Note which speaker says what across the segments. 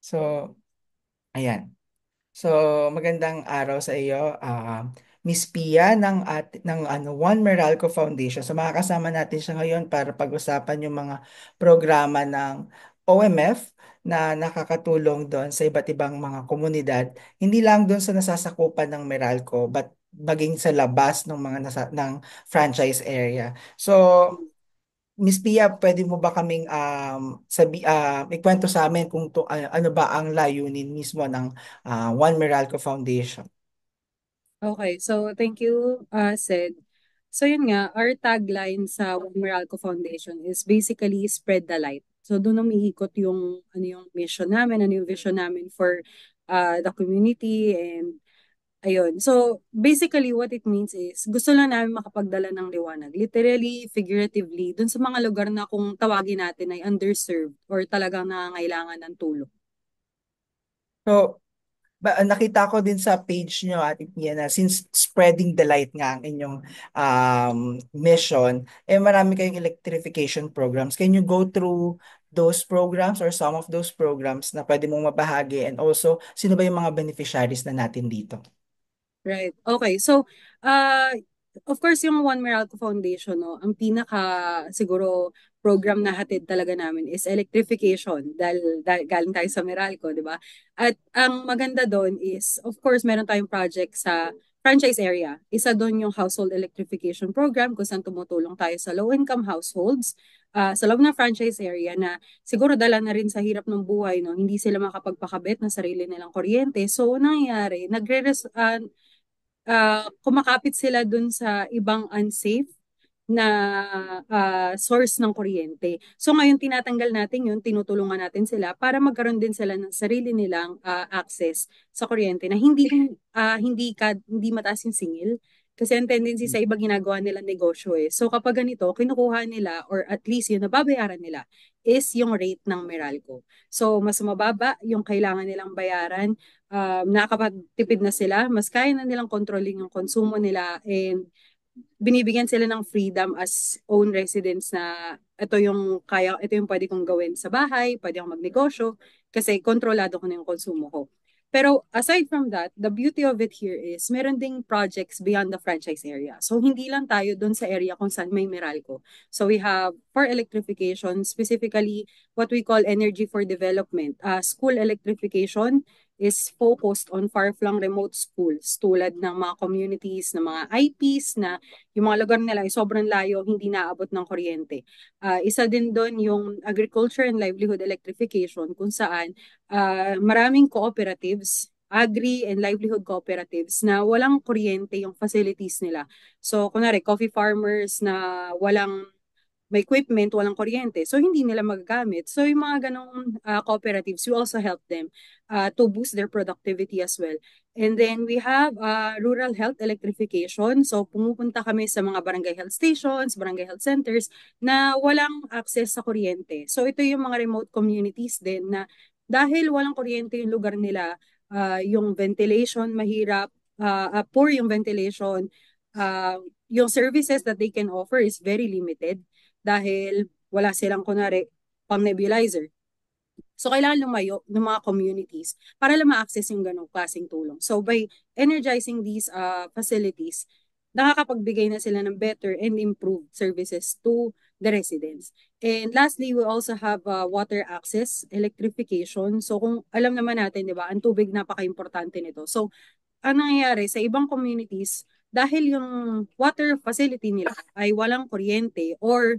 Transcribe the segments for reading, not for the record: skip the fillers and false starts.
Speaker 1: So, ayan. So, magandang araw sa iyo, Miss Pia ng One Meralco Foundation. So, makakasama natin siya ngayon para pag-usapan yung mga programa ng OMF na nakakatulong doon sa iba't ibang mga komunidad. Hindi lang doon sa nasasakupan ng Meralco, but maging sa labas ng ng franchise area. So, Miss Pia, pwede mo ba kaming ikwento sa amin kung ano ba ang layunin mismo ng One Meralco Foundation?
Speaker 2: Okay, so thank you, Sid. So yun nga, our tagline sa One Meralco Foundation is basically spread the light. So doon umiikot yung ano yung mission namin, ano yung vision namin for the community and ayun. So basically what it means is gusto lang namin makapagdala ng liwanag. Literally, figuratively, doon sa mga lugar na kung tawagin natin ay underserved or talagang nangangailangan ng tulong.
Speaker 1: So, nakita ko din sa page nyo at Pia na since spreading the light nga ang inyong mission, marami kayong electrification programs. Can you go through those programs or some of those programs na pwede mong mabahagi, and also sino ba yung mga beneficiaries na natin dito?
Speaker 2: Right. Okay. So, uh, of course, yung One Meralco Foundation, no, ang pinaka siguro program na hatid talaga namin is electrification dahil galing tayo sa Meralco, di ba? At ang maganda doon is, of course, meron tayong project sa franchise area. Isa doon yung household electrification program kung saan tumutulong tayo sa low-income households sa loob ng franchise area na siguro dala na rin sa hirap ng buhay, no? Hindi sila makapagpakabit ng sarili nilang kuryente. So, nangyayari, kumakapit sila dun sa ibang unsafe na source ng kuryente. So ngayon tinatanggal natin yun, tinutulungan natin sila para magkaroon din sila ng sarili nilang access sa kuryente na hindi mataas yung singil. Kasi ang tendency sa iba ginagawa nilang negosyo eh. So kapag ganito, kinukuha nila or at least yung nababayaran nila is yung rate ng Meralco. So mas mababa yung kailangan nilang bayaran, nakakapagtipid na sila, mas kaya na nilang controlling yung konsumo nila and binibigyan sila ng freedom as own residents na ito yung pwede kong gawin sa bahay, pwede akong magnegosyo kasi kontrolado ko na yung konsumo ko. Pero aside from that, the beauty of it here is meron ding projects beyond the franchise area. So hindi lang tayo doon sa area kung saan may Meralco. So we have for electrification, specifically what we call energy for development. School electrification is focused on far-flung remote schools tulad ng mga communities, ng mga IPs na yung mga lugar nila ay sobrang layo, hindi naabot ng kuryente. Isa din doon yung agriculture and livelihood electrification kung saan maraming cooperatives, agri and livelihood cooperatives na walang kuryente yung facilities nila. So, kunwari, coffee farmers na walang may equipment, walang kuryente. So, hindi nila magagamit. So, yung mga ganong cooperatives, we also help them to boost their productivity as well. And then, we have rural health electrification. So, pumupunta kami sa mga barangay health stations, barangay health centers na walang access sa kuryente. So, ito yung mga remote communities din na dahil walang kuryente yung lugar nila, yung ventilation mahirap, poor yung ventilation, yung services that they can offer is very limited dahil wala silang kunwari pang nebulizer. So, kailangan lumayo ng mga communities para lang ma-access yung ganong klaseng tulong. So, by energizing these facilities, nakakapagbigay na sila ng better and improved services to the residents. And lastly, we also have water access, electrification. So, kung alam naman natin, di ba, ang tubig napaka-importante nito. So, ang nangyayari sa ibang communities, dahil yung water facility nila ay walang kuryente or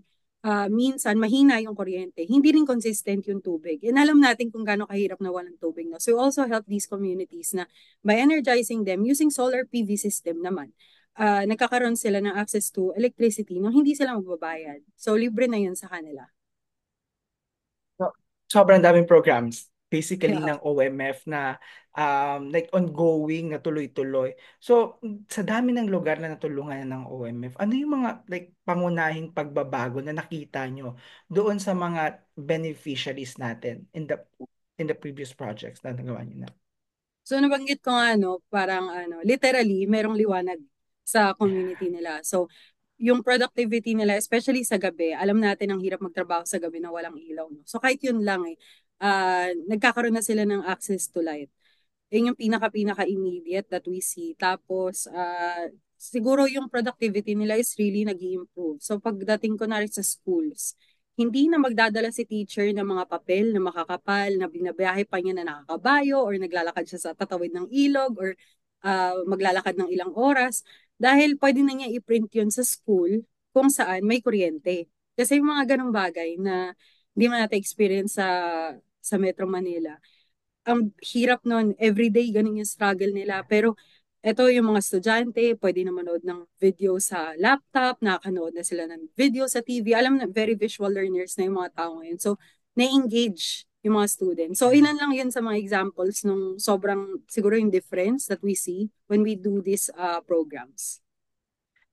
Speaker 2: minsan mahina yung kuryente, hindi rin consistent yung tubig. And alam natin kung gaano kahirap na walang tubig. No? So we also help these communities na by energizing them using solar PV system naman, nagkakaroon sila ng access to electricity no hindi sila magbabayad. So libre na yun sa kanila.
Speaker 1: So, sobrang daming programs basically
Speaker 2: Yeah.
Speaker 1: ng OMF na like ongoing na tuloy-tuloy. So, sa dami ng lugar na natulungan ng OMF, ano yung mga like pangunahing pagbabago na nakita nyo doon sa mga beneficiaries natin in the previous projects na nagawa nyo na?
Speaker 2: So nabanggit ko nga ano, parang ano, literally merong liwanag sa community nila. So yung productivity nila, especially sa gabi, alam natin ang hirap magtrabaho sa gabi na walang ilaw. No? So kahit yun lang eh, nagkakaroon na sila ng access to light. Yun yung pinaka immediate that we see. Tapos, siguro yung productivity nila is really nag improve. So, pagdating ko na rin sa schools, hindi na magdadala si teacher ng mga papel na makakapal, na binabiyahe pa niya na nakakabayo, or naglalakad siya sa tatawid ng ilog, or maglalakad ng ilang oras. Dahil pwede na niya i-print yun sa school kung saan may kuryente. Kasi yung mga ganong bagay na hindi man natin experience sa Metro Manila, ang hirap nun, everyday ganun yung struggle nila. Pero eto yung mga estudyante, pwede na manood ng video sa laptop, nakakanood na sila ng video sa TV. Alam na, very visual learners na yung mga tao ngayon. So, na-engage yung mga students. So, ilan lang yun sa mga examples nung sobrang, siguro yung difference that we see when we do these programs.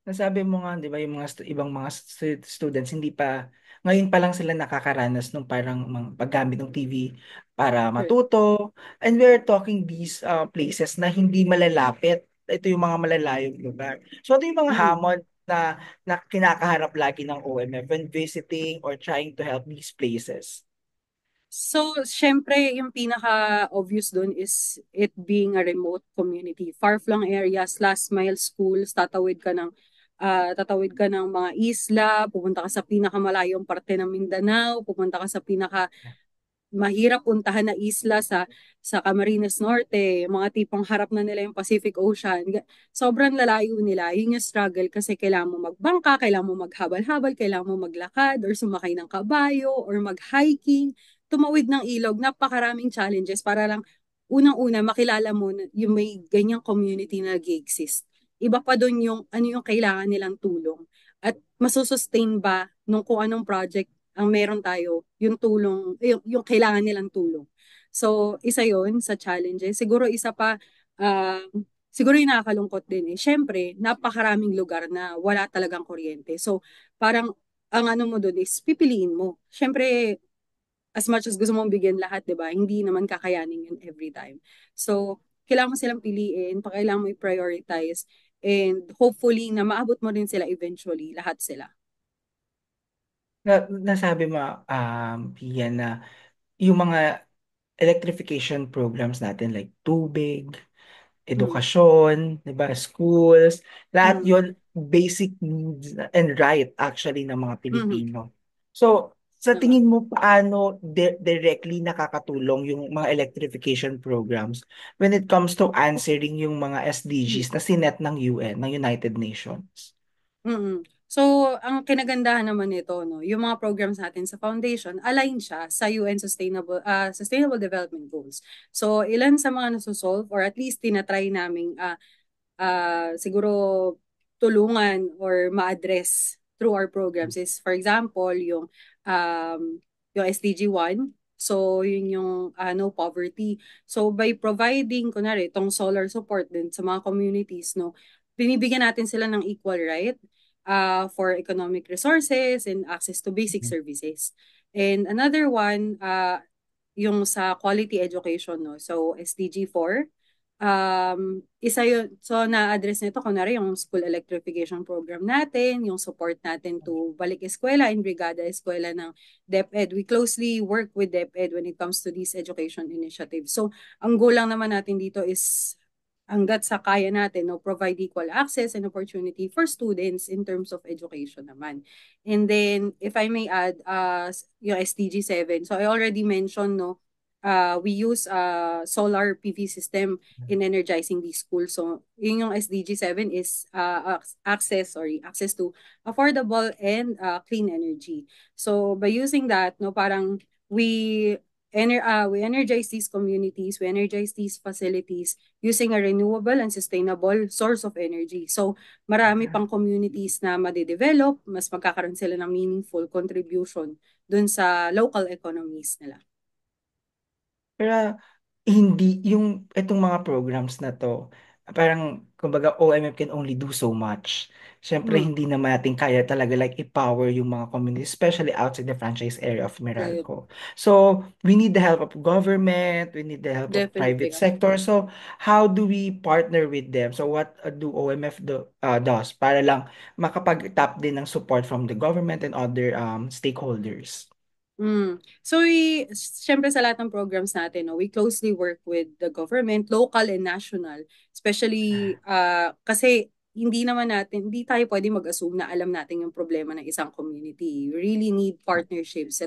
Speaker 1: Nasabi mo nga, 'di ba, yung mga ibang mga students hindi pa ngayon pa lang sila nakakaranas ng parang paggamit ng TV para
Speaker 2: Correct.
Speaker 1: matuto. And we're talking these places na hindi malalapit. Ito yung mga malalayong lugar. So ano yung mga
Speaker 2: Mm.
Speaker 1: hamon na kinakaharap lagi ng OMF when visiting or trying to help these places?
Speaker 2: So, syempre, yung pinaka-obvious dun is it being a remote community. Far-flung areas, last mile schools, tatawid ka ng mga isla, pupunta ka sa pinakamalayong parte ng Mindanao, pupunta ka sa mahirap puntahan na isla sa Camarines Norte, yung mga tipong harap na nila yung Pacific Ocean. Sobrang lalayo nila. Yun yung struggle kasi kailangan mo magbangka, kailangan mo maghabal-habal, kailangan mo maglakad or sumakay ng kabayo or mag-hiking, tumawid ng ilog. Napakaraming challenges para lang unang-una makilala mo na yung may ganyang community na nag-exist. Iba pa doon yung ano yung kailangan nilang tulong at masusustain ba nung kung anong project ang meron tayo, yung tulong, yung kailangan nilang tulong. So, isa yon sa challenges. Siguro isa pa, uh, siguro yung nakakalungkot din eh. Siyempre, napakaraming lugar na wala talagang kuryente. So, parang, ang ano mo doon is, pipiliin mo. Siyempre, as much as gusto mong bigyan lahat, di ba? Hindi naman kakayanin yun every time. So, kailangan mo silang piliin, kailangan mo i-prioritize, and hopefully na maabot mo rin sila eventually, lahat sila.
Speaker 1: Nasabi mo, Pia, na yung mga electrification programs natin like tubig,
Speaker 2: Mm.
Speaker 1: edukasyon, 'di ba, schools, lahat
Speaker 2: Mm.
Speaker 1: 'yon basic needs and right actually ng mga
Speaker 2: Mm.
Speaker 1: Pilipino. So, sa
Speaker 2: Tama.
Speaker 1: tingin mo paano directly nakakatulong yung mga electrification programs when it comes to answering yung mga
Speaker 2: Mm.
Speaker 1: SDGs na sinet ng UN, ng United Nations?
Speaker 2: Mm. So, ang kinagandahan naman nito, no, yung mga programs natin sa foundation, align siya sa UN Sustainable Development Goals. So, ilan sa mga nasusolve or at least tinatry naming siguro tulungan or ma-address through our programs is, for example, yung SDG 1. So, yun yung no poverty. So, by providing, kunwari, itong solar support din sa mga communities, no, binibigyan natin sila ng equal right for economic resources and access to basic services. And another one, yung sa quality education, no? So, SDG 4, isa yun, so na-address nito, kunwari yung school electrification program natin, yung support natin to Balik Eskwela and Brigada Eskwela ng DepEd. We closely work with DepEd when it comes to these education initiatives. So, ang goal lang naman natin dito is hanggat sa kaya natin, no, provide equal access and opportunity for students in terms of education naman. And then, if I may add, yung SDG 7. So, I already mentioned, no, we use solar PV system in energizing these schools. So, yun yung SDG 7 is access to affordable and clean energy. So, by using that, no, parang we we energize these communities, we energize these facilities using a renewable and sustainable source of energy. So, marami pang communities na madidevelop, mas magkakaroon sila ng meaningful contribution dun sa local economies nila.
Speaker 1: Pero hindi yung itong mga programs na to, parang kumbaga OMF can only do so much. Siyempre
Speaker 2: Mm,
Speaker 1: hindi naman natin kaya talaga like empower yung mga communities, especially outside the franchise area of
Speaker 2: right.
Speaker 1: Meralco. So we need the help of government, we need the help of
Speaker 2: Definitely.
Speaker 1: private sector. So how do we partner with them? So what do OMF does para lang makapag-tap din ng support from the government and other stakeholders?
Speaker 2: So syempre sa lahat ng programs natin, no, we closely work with the government, local and national, especially kasi hindi tayo pwede mag-assume na alam natin yung problema ng isang community. We really need partnerships.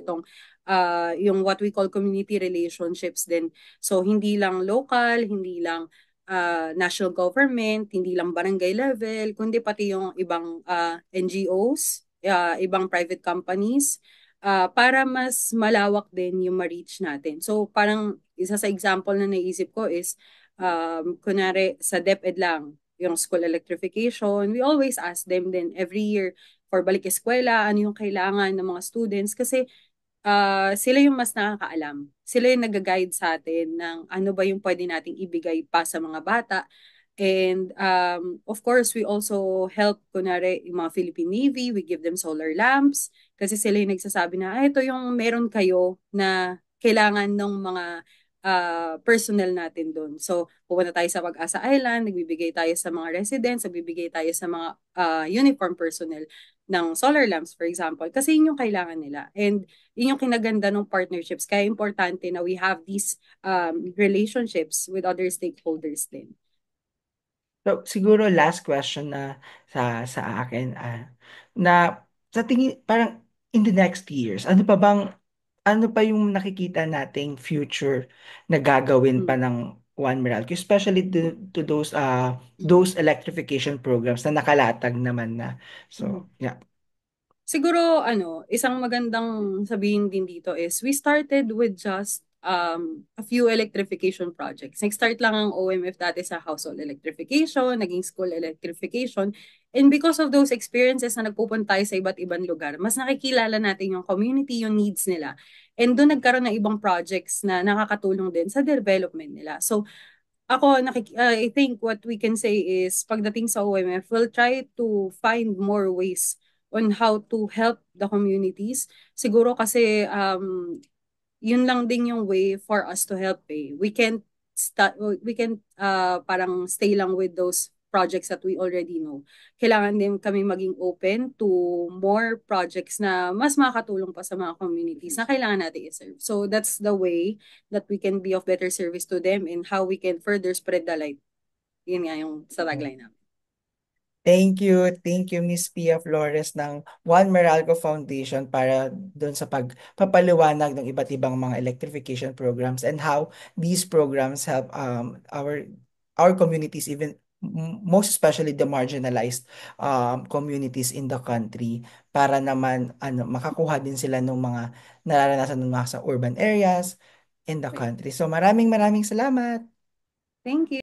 Speaker 2: Yung what we call community relationships din. So hindi lang local, hindi lang national government, hindi lang barangay level, kundi pati yung ibang NGOs, ibang private companies para mas malawak din yung ma-reach natin. So parang isa sa example na naisip ko is kunwari sa DepEd lang, yung school electrification, we always ask them din every year for balik eskwela, ano yung kailangan ng mga students kasi sila yung mas nakakaalam. Sila yung nag-guide sa atin ng ano ba yung pwede nating ibigay pa sa mga bata. And of course, we also help, kunwari, yung mga Philippine Navy, we give them solar lamps kasi sila yung nagsasabi na, ito yung meron kayo na kailangan ng mga personnel natin doon. So, pupunta tayo sa Pag-asa Island, nagbibigay tayo sa mga residents, nagbibigay tayo sa mga uniform personnel ng solar lamps, for example, kasi yun yung kailangan nila. And yun yung kinaganda ng partnerships. Kaya importante na we have these relationships with other stakeholders din.
Speaker 1: So, siguro last question na sa akin, na sa tingin, parang in the next years, ano pa yung nakikita nating future na gagawin pa
Speaker 2: Mm.
Speaker 1: ng One Meralco, especially to
Speaker 2: Mm.
Speaker 1: those electrification programs na nakalatag naman na.
Speaker 2: Mm.
Speaker 1: So, yeah.
Speaker 2: Siguro, isang magandang sabihin din dito is we started with just a few electrification projects. Nag-start lang ang OMF dati sa household electrification, naging school electrification. And because of those experiences na nagpupunta tayo sa iba't ibang lugar, mas nakikilala natin yung community, yung needs nila. And doon nagkaroon ng ibang projects na nakakatulong din sa development nila. So, I think what we can say is pagdating sa OMF, we'll try to find more ways on how to help the communities. Siguro kasi yun lang din yung way for us to help eh. We can parang stay lang with those projects that we already know. Kailangan din kami maging open to more projects na mas makakatulong pa sa mga communities na kailangan natin i-serve. So that's the way that we can be of better service to them and how we can further spread the light. Yun nga yung sa tagline namin.
Speaker 1: Thank you Miss Pia Flores ng One Meralco Foundation para doon sa pagpapaliwanag ng iba't ibang mga electrification programs and how these programs help our communities, even most especially the marginalized communities in the country, para naman makakuha din sila ng mga nararanasan ng mga sa urban areas in the
Speaker 2: Okay.
Speaker 1: country. So maraming salamat.
Speaker 2: Thank you.